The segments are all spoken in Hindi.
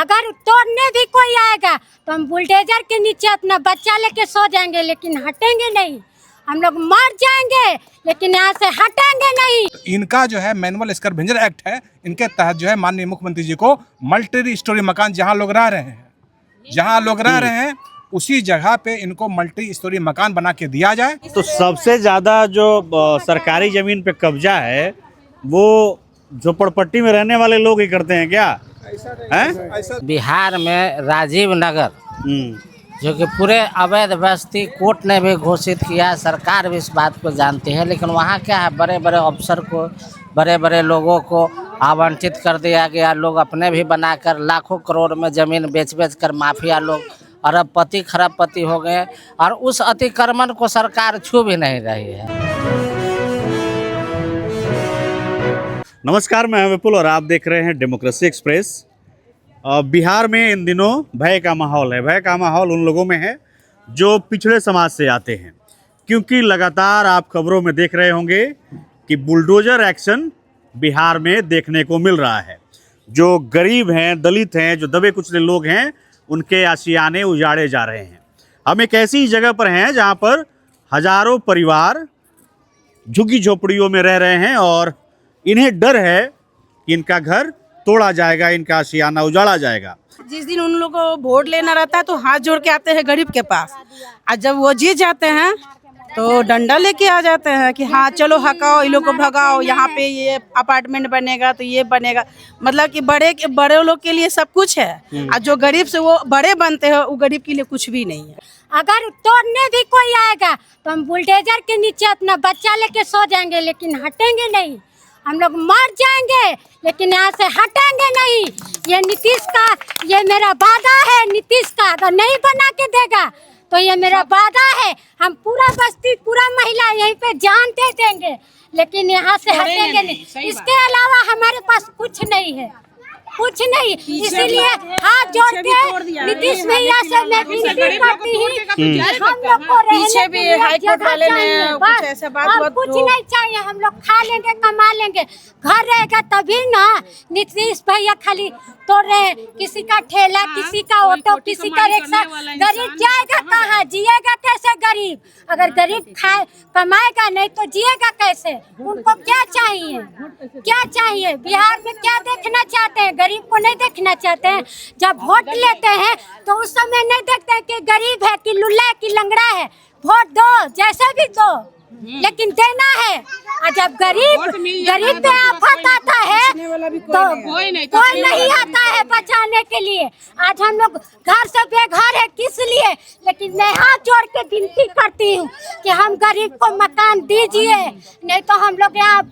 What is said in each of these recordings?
अगर तोड़ने भी कोई आएगा तो हम बुलडोजर के नीचे अपना बच्चा लेके सो जाएंगे, लेकिन हटेंगे नहीं। हम लोग मर जाएंगे लेकिन यहाँ से हटेंगे नहीं। तो इनका जो है मैनुअल स्कैवेंजर एक्ट है, इनके तहत जो है माननीय मुख्यमंत्री जी को मल्टी स्टोरी मकान जहाँ लोग रह रहे हैं उसी जगह पे इनको मल्टी स्टोरी मकान बना के दिया जाए। तो सबसे ज्यादा जो सरकारी जमीन पे कब्जा है वो झोपड़पट्टी में रहने वाले लोग ही करते हैं क्या? हैं? बिहार में राजीव नगर जो कि पूरे अवैध बस्ती कोर्ट ने भी घोषित किया, सरकार भी इस बात को जानती है, लेकिन वहाँ क्या है, बड़े बड़े अफसर को, बड़े बड़े लोगों को आवंटित कर दिया गया। लोग अपने भी बनाकर लाखों करोड़ में ज़मीन बेच कर माफिया लोग अरबपति खरबपति हो गए और उस अतिक्रमण को सरकार छू भी नहीं रही है। नमस्कार, मैं विपुल और आप देख रहे हैं डेमोक्रेसी एक्सप्रेस। बिहार में इन दिनों भय का माहौल है। भय का माहौल उन लोगों में है जो पिछड़े समाज से आते हैं, क्योंकि लगातार आप खबरों में देख रहे होंगे कि बुलडोजर एक्शन बिहार में देखने को मिल रहा है। जो गरीब हैं, दलित हैं, जो दबे कुचले लोग हैं, उनके आशियाने उजाड़े जा रहे हैं। हम एक ऐसी जगह पर हैं जहां पर हजारों परिवार झुग्गी झोपड़ियों में रह रहे हैं और इन्हें डर है कि इनका घर तोड़ा जाएगा, इनका आशियाना उजाड़ा जाएगा। जिस दिन उन लोगों को वोट लेना रहता है तो हाथ जोड़ के आते हैं गरीब के पास, और जब वो जीत जाते हैं तो डंडा लेके आ जाते हैं कि हाँ चलो हकाओ, इन लोग को भगाओ, यहाँ पे ये अपार्टमेंट बनेगा तो ये बनेगा। मतलब कि बड़े लोग के लिए सब कुछ है, और जो गरीब से वो बड़े बनते हैं वो गरीब के लिए कुछ भी नहीं है। अगर तोड़ने भी कोई आएगा तो हम बुलडोजर के नीचे अपना बच्चा लेके सो जाएंगे, लेकिन हटेंगे नहीं। हम लोग मर जाएंगे लेकिन यहाँ से हटेंगे नहीं। ये नीतीश का, ये मेरा वादा है नीतीश का, अगर नहीं बना के देगा तो ये मेरा वादा है, हम पूरा बस्ती, पूरा महिला यहीं पे जान दे देंगे, लेकिन यहाँ से हटेंगे नहीं। इसके अलावा हमारे पास कुछ नहीं है, कुछ नहीं। इसीलिए हाथ जोड़ के नीतीश भैया से मैं विनती करती हूँ कि हम लोग को पीछे भी हाई कोर्ट वाले ने कुछ ऐसा बात कुछ नहीं चाहिए। हम लोग खा लेंगे, कमा लेंगे, घर रहेगा तभी ना। नीतीश भैया खाली तोड़ रहे हैं, किसी का ठेला, किसी का ऑटो, किसी का रिक्शा। गरीब जाएगा कहाँ, जिएगा कैसे गरीब? अगर गरीब खाए कमाएगा नहीं तो जिएगा कैसे? उनको क्या चाहिए, क्या चाहिए? बिहार में क्या देखना चाहते हैं? गरीब को नहीं देखना चाहते हैं। जब वोट लेते हैं तो उस समय नहीं देखते हैं कि गरीब है कि लुल्ला है कि लंगड़ा है। वोट दो, जैसे भी दो, लेकिन देना है। और जब गरीब पे आफत आता है तो कोई नहीं आता है बचाने के लिए। आज हम लोग घर से बेघर है, किस लिए? लेकिन मैं हाथ जोड़ के विनती करती हूँ कि हम गरीब को मकान दीजिए, नहीं तो हम लोग यहाँ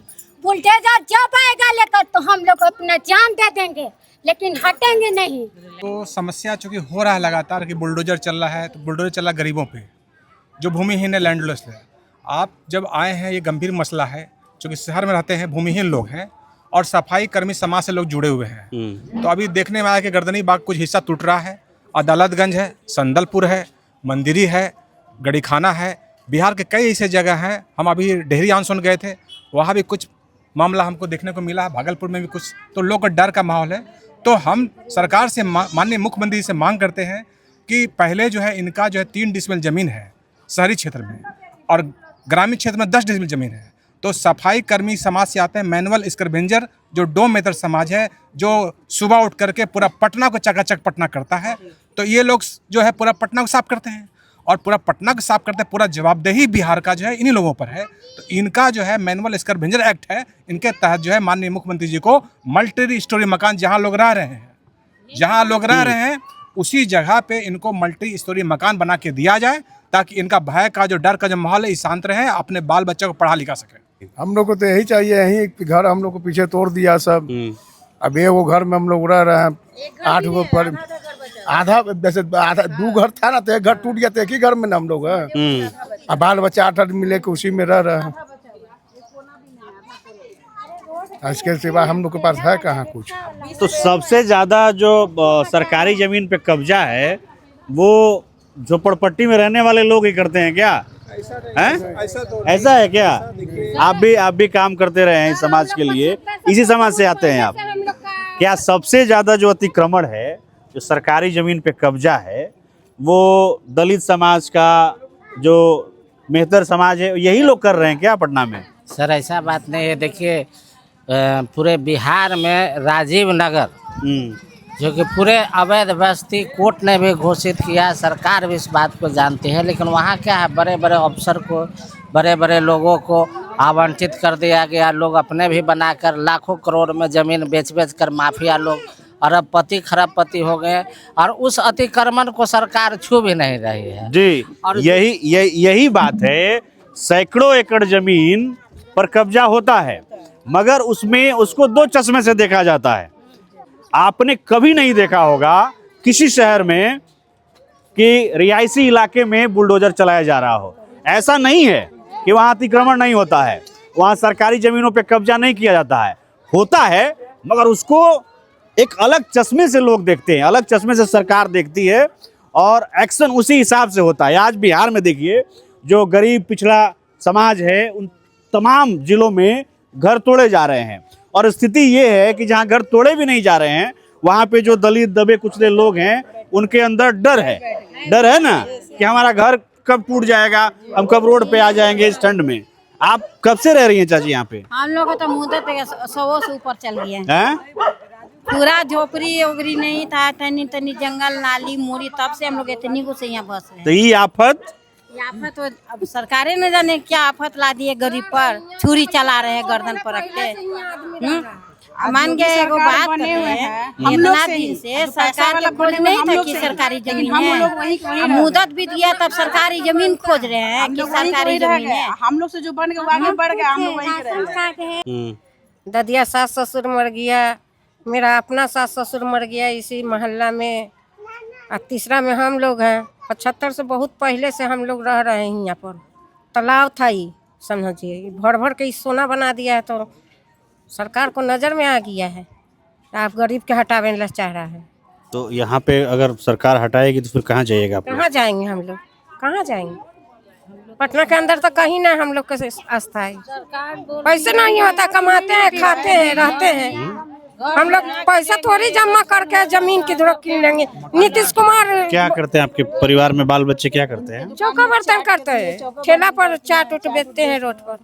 बुलडोजर जब आएगा लेकर तो हम लोग अपना जान दे देंगे, लेकिन हटेंगे नहीं। तो समस्या चूंकि हो रहा है लगातार कि बुलडोजर चल रहा है, तो बुलडोजर चल रहा है गरीबों पे, जो भूमिहीन है, लैंडलेस है। आप जब आए हैं, ये गंभीर मसला है, चूँकि शहर में रहते हैं, भूमिहीन लोग हैं और सफाई कर्मी समाज से लोग जुड़े हुए हैं। तो अभी देखने में आया कि गर्दनी बाग कुछ हिस्सा टूट रहा है, अदालतगंज है, संदलपुर है, मंदिरी है, गड़ीखाना है। बिहार के कई ऐसे जगह हैं। हम अभी डेहरी आंसोन गए थे, वहाँ भी कुछ मामला हमको देखने को मिला, भागलपुर में भी कुछ। तो लोग का डर का माहौल है। तो हम सरकार से, माननीय मुख्यमंत्री से मांग करते हैं कि पहले जो है इनका जो है 3 डिसमिल ज़मीन है शहरी क्षेत्र में और ग्रामीण क्षेत्र में 10 डिसमिल ज़मीन है। तो सफाई कर्मी समाज से आते हैं, मैनुअल स्कैवेंजर जो डोम मेथड समाज है, जो सुबह उठ करके पूरा पटना को चकाचक पटना करता है। तो ये लोग जो है पूरा पटना को साफ करते हैं और पूरा पटना को साफ करते हैं। पूरा जवाबदेही बिहार का जो है इन्हीं लोगों पर है। तो इनका जो है मैनुअल स्कैवेंजर एक्ट है, इनके तहत जो है माननीय मुख्यमंत्री जी को मल्टी स्टोरी मकान जहाँ लोग रह रहे हैं उसी जगह पे इनको मल्टी स्टोरी मकान बना के दिया जाए, ताकि इनका भय का, जो डर का जो माहौल है, शांत रहे, अपने बाल बच्चों को पढ़ा लिखा सके। हम लोग को तो यही चाहिए। यही घर हम लोग को पीछे तोड़ दिया सब। अब वो घर में हम लोग रह रहे हैं, 8 गो पर आधा, वैसे आधा 2 घर था ना, तो एक घर टूट गया, तो एक ही घर में ना हम लोग हैं। अब बाल बच्चा 8 आदमी लेके उसी में रह रहे हैं। इसके सिवा हम लोग के पास है कहाँ कुछ। तो सबसे ज्यादा जो सरकारी जमीन पे कब्जा है वो झोपड़पट्टी में रहने वाले लोग ही करते हैं क्या? हैं? ऐसा है क्या? आप भी काम करते रहे हैं समाज के लिए, इसी समाज से आते हैं आप। क्या सबसे ज्यादा जो अतिक्रमण है जो सरकारी ज़मीन पे कब्जा है वो दलित समाज का, जो मेहतर समाज है, यही लोग कर रहे हैं क्या पटना में? सर ऐसा बात नहीं है। देखिए पूरे बिहार में राजीव नगर जो कि पूरे अवैध बस्ती कोर्ट ने भी घोषित किया, सरकार भी इस बात को जानती है, लेकिन वहाँ क्या है, बड़े बड़े अफसर को, बड़े बड़े लोगों को आवंटित कर दिया गया। लोग अपने भी बनाकर लाखों करोड़ में ज़मीन बेच कर माफिया लोग अरबपति खरबपति हो गए, और उस अतिक्रमण को सरकार छू भी नहीं रही है जी। और यही बात है, सैकड़ों एकड़ जमीन पर कब्जा होता है मगर उसमें उसको दो चश्मे से देखा जाता है। आपने कभी नहीं देखा होगा किसी शहर में कि रिहायशी इलाके में बुलडोजर चलाया जा रहा हो। ऐसा नहीं है कि वहाँ अतिक्रमण नहीं होता है, वहाँ सरकारी ज़मीनों पे कब्जा नहीं किया जाता है, होता है, मगर उसको एक अलग चश्मे से लोग देखते हैं, अलग चश्मे से सरकार देखती है और एक्शन उसी हिसाब से होता है। आज बिहार में देखिए, जो गरीब पिछड़ा समाज है उन तमाम जिलों में घर तोड़े जा रहे हैं, और स्थिति ये है कि जहाँ घर तोड़े भी नहीं जा रहे हैं वहाँ पे जो दलित दबे कुचले लोग हैं उनके अंदर डर है ना कि हमारा घर कब टूट जाएगा, हम कब रोड पे आ जाएंगे इस ठंड में। आप कब से रह रही हैं चाची यहाँ पे? हम लोग तो मुद्दत 100 से ऊपर चल गए हैं? पूरा झोपड़ी ओगरी नहीं था, तनी तनी जंगल नाली मोरी, तब से हम लोग इतनी को से यहाँ बस रहे। तो ये आफत तो अब सरकारें न जाने क्या आफत ला दिए गरीब पर, छुरी चला रहे हैं गर्दन पर रख के। मान गए एगो बात करते हैं, इतना दिन से सरकार का खोज नहीं था कि सरकारी जमीन है, मुदत भी दिया तब सरकारी जमीन खोज रहे हैं कि सरकारी जमीन है। हम लोग से जो बन गए आगे बढ़ गए, हम लोग वहीं रहे। ददिया सास ससुर मर गया, मेरा अपना सास ससुर मर गया इसी मोहल्ला में, और तीसरा में हम लोग हैं। 75 से बहुत पहले से हम लोग रह रहे हैं यहाँ पर। तालाब था ही, समझिए भर भर के सोना बना दिया है, तो सरकार को नज़र में आ गया है, आप गरीब के हटावे ला चाह रहा है। तो यहाँ पे अगर सरकार हटाएगी तो फिर कहाँ जाइएगा आप? कहाँ जाएंगे हम लोग, कहाँ जाएंगे? पटना के अंदर तो कहीं ना हम लोग का आस्था है। पैसे नहीं होता, कमाते हैं, खाते हैं, रहते हैं। हम लोग पैसा थोड़ी जमा करके जमीन की धड़क किन लेंगे। नीतीश कुमार क्या करते हैं? आपके परिवार में बाल बच्चे क्या करते हैं? चौका बर्तन करते हैं, ठेला पर चाट उट बेचते हैं, रोड पर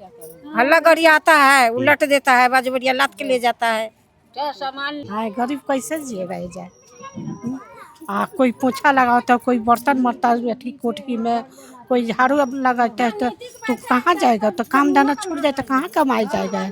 हल्ला गड़ी आता है, उलट देता है, बाजबड़िया लाद के ले जाता है। गरीब कैसे जिएगा जाए? कोई पोछा लगाता है, कोई बर्तन मरता है ठीक कोठरी में, कोई झाड़ू लगाता है, तो कहाँ जाएगा? तो काम दाना छूट जाए तो कहाँ कमाई जाएगा?